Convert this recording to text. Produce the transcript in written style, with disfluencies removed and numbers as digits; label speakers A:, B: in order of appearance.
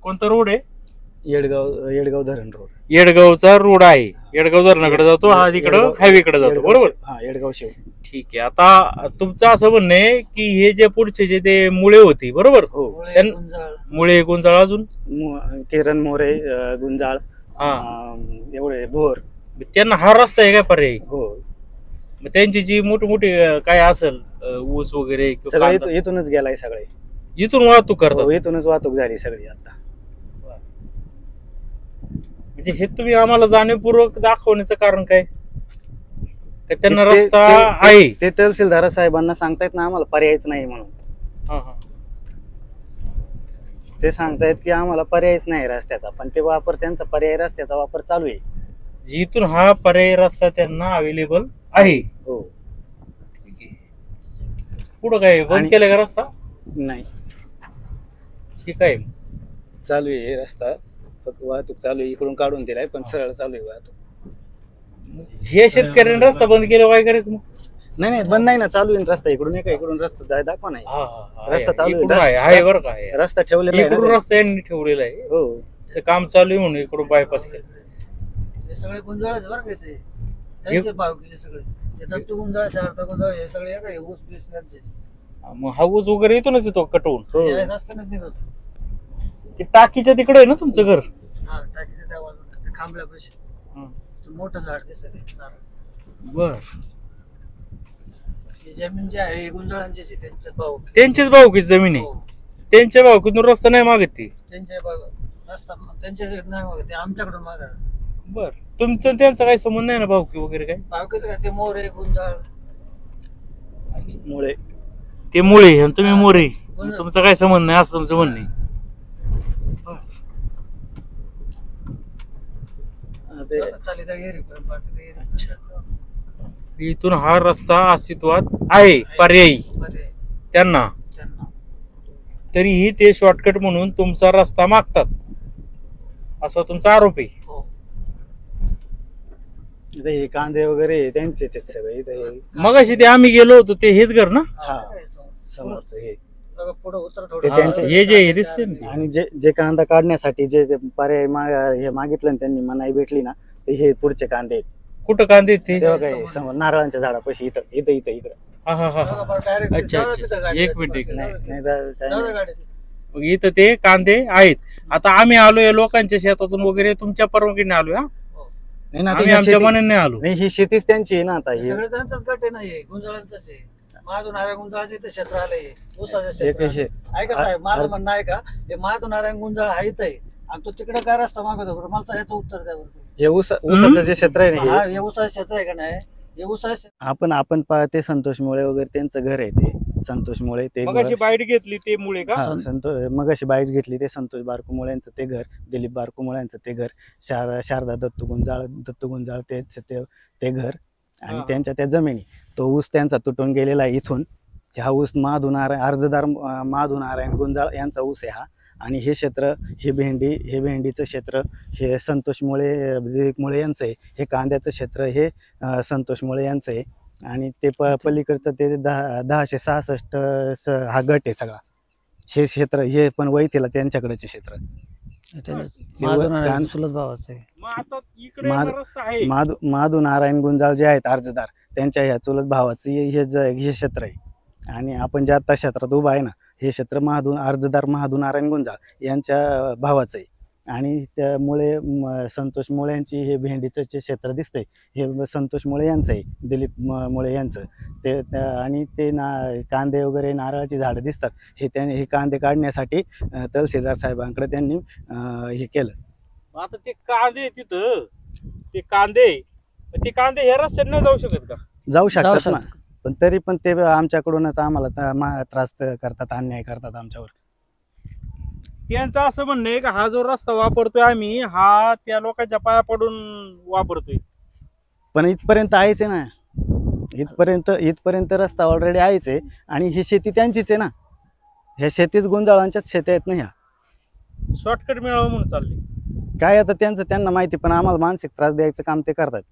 A: कोणता रोड आहे?
B: येडगाव धरण रोड.
A: येडगावचा रोड आहे. येडगाव धरणाकडे जातो, हा तिकडं हायवेकडे जातो, बरोबर?
B: हा, येडगाव शेव.
A: ठीक आहे. आता तुमचं असं म्हणणं आहे की हे जे पुढचे जे ते मुळे होती, बरोबर?
B: हो.
A: मुळे गुंजाळ अजून
B: किरण मोरे, गुंजाळ, एवढे भोर,
A: त्यांना हा रस्ता आहे काय पर्याय?
B: हो.
A: मग त्यांची जी मोठी काय असेल ऊस वगैरे किंवा
B: सगळे
A: कांदा,
B: इथूनच गेलाय सगळे.
A: इथून वाहतूक करतात?
B: हो, इथूनच वाहतूक झाली सगळी आता.
A: म्हणजे हे तुम्ही आम्हाला जाणीवपूर्वक दाखवण्याचं कारण काय? का त्यांना रस्ता आहे?
B: ते तहसीलदार साहेबांना सांगतायत ना आम्हाला पर्यायच नाही म्हणून. ते सांगतायत की आम्हाला पर्यायच नाही रस्त्याचा, पण ते त्यांचा पर्याय रस्त्याचा वापर चालू आहे.
A: इथून हा पर्याय रस्ता त्यांना अवेलेबल आहे.
B: हो.
A: पुढं काय बंद केलं का रस्ता?
B: नाही,
A: ठीक आहे,
B: चालू आहे रस्ता. फक्त वाहतूक चालू आहे, इकडून काढून दिलाय पण सरळ चालू आहे वाहतूक.
A: हे शेतकऱ्यांनी रस्ता बंद केला, काय करायचं मग?
B: नाही बंद नाही ना, चालू आहे रस्ता. इकडून नाही का, इकडून रस्ता दाखवा नाही. रस्ता चालू
A: आहे बरं का?
B: रस्ता ठेवलेला आहे,
A: इकडून रस्ता यांनी ठेवलेला आहे.
B: हो,
A: ते काम चालू आहे म्हणून इकडून बायपास केलं.
C: हे सगळे गुंजाळच बरं का, ते त्यांचे भावकीचे सगळे, ते दत्तू गुंजाळ, शारदा गुंजाळ, हे सगळे काय ऊस बीस त्यांचेच.
A: मग हा ऊस वगैरे इथूनच येतो कटवून?
C: रस्त्यानेच निघतो.
A: ते टाकीच्या तिकडे आहे ना तुमचं घर?
C: हा, टाकीच्या त्या बाजूला, ते खांबल्यापाशी मोठं झाड दिसत आहे.
A: बर.
C: जमीन जी आहे गुंजाळांचीच आहे, त्यांचे भाऊ,
A: त्यांचेच भावकीची जमीन आहे. त्यांच्या भावकीतून रस्ता नाही मागत ती?
C: त्यांच्या रस्ता त्यांच्या नाही मागत, ते आमच्याकडून मागा.
A: बर. तुमचं त्यांचा काही संबंध नाही ना भावकी वगैरे? काय
C: भावकीच काय, ते मोरे गुंजाळ
B: मुळे.
A: ते मुळे आणि तुम्ही मोरे, तुमचा काय संबंध नाही असं तुमचं म्हणणं आहे?
C: खाली त्या गेरी
A: इथून हा रस्ता अस्तित्वात आहे पर्यायी त्यांना, तरीही ते शॉर्टकट म्हणून तुमचा रस्ता मागतात असा तुमचा आरोप आहे.
B: हे कांदे वगैरे त्यांचेच आहेत सगळे इथे.
A: मगाशी ते आम्ही गेलो होतो ते हेच घर ना?
B: समोरचं हे
C: पुढे उतर
B: ते त्यांचे.
A: हे जे हे दिसते ना,
B: आणि जे कांदा काढण्यासाठी जे पर्याय हे मागितलं ना त्यांनी, मनाई भेटली ना, ते हे पुढचे कांदे आहेत.
A: कुठं कांदे ते?
B: तेव्हा काय समोर नारळांच्या झाडापाशी, इथं इकडे.
A: अच्छा, एक मिनिट.
B: नाही,
A: इथं ते कांदे आहेत. आता आम्ही आलोय लोकांच्या शेतातून वगैरे, तुमच्या परवानगीने आलोय. आम्ही आमच्या मनाने आलो
B: नाही, ही शेतीच त्यांची आहे ना. आता
C: सगळे त्यांचाच गट आहे ना, हे गुंजाळांचाच आहे. महादूनारायण गुंजाळाचे इथे क्षेत्र आलंय, ऊसाचं क्षेत्र. ऐका साहेब, माझं म्हणणं आहे का, हे महादूनारायण गुंजाळ आहे इथे, आणि तो तिकडे काय रस्ता मागवतो? मला याचं उत्तर द्या बरं.
B: हे ऊसाचं जे क्षेत्र आहे ना,
C: हे ऊसाचं क्षेत्र आहे का नाही? हे ऊसाचं
B: आपण ते संतोष मुळे वगैरे त्यांचं घर आहे. ते संतोष मुळे, ते
A: मगाशी बाईट घेतली ते मुळे का?
B: मगाशी बाईट घेतली ते संतोष बारकू मुळ्यांचं ते घर, दिलीप बारकू मुळ्यांचं ते घर, शारदा दत्तू गुंजाळ ते घर, आणि त्यांच्या त्या जमिनी. तो ऊस त्यांचा तुटून गेलेला आहे इथून. हा ऊस अर्जदार महादूनारायण गुंजाळ यांचा ऊस आहे हा. आणि हे क्षेत्र, हे भेंडीचं क्षेत्र हे संतोष मुळे, दिलीप मुळे यांचं आहे. हे कांद्याचं क्षेत्र हे संतोष मुळे यांचं आहे. आणि ते पलीकडचं ते 1066 हा गट आहे सगळा. हे क्षेत्र हे पण वैतीला त्यांच्याकडचे क्षेत्र. माधू नारायण गुंजाळ जे आहेत अर्जदार, त्यांच्या ह्या चुलत भावाचं हे क्षेत्र आहे. आणि आपण ज्या आता क्षेत्रात उभा आहे ना, हे क्षेत्र अर्जदार महादू नारायण गुंजाळ यांच्या भावाचं आहे. आणि त्यामुळे संतोष मुळ्यांची हे भेंडीचं जे क्षेत्र दिसतंय, हे संतोष मुळे यांचं आहे, दिलीप मुळे यांचं. आणि ते कांदे वगैरे नारळाची झाडं दिसतात, हे कांदे काढण्यासाठी तहसीलदार साहेबांकडे त्यांनी हे केलं.
A: आता ते कांदे तिथं, ते कांदे ह्या रस्त्याने नाही जाऊ शकत का?
B: जाऊ शकतात ना, पण तरी पण ते आमच्याकडूनच आम्हाला त्रास करतात, अन्याय करतात आमच्यावर.
A: त्यांचं असं म्हणणं आहे का हा जो रस्ता वापरतोय आम्ही, हा त्या लोकांच्या पाया पडून वापरतोय.
B: पण इथपर्यंत आहेच आहे ना, इथपर्यंत रस्ता ऑलरेडी आहेच आहे. आणि ही शेती त्यांचीच आहे ना, ह्या शेतीच गुंजाळांच्याच शेती आहेत ना. ह्या
A: शॉर्टकट मिळावं म्हणून चालले
B: काय, आता त्यांना माहिती, पण आम्हाला मानसिक त्रास द्यायचं काम ते करतात.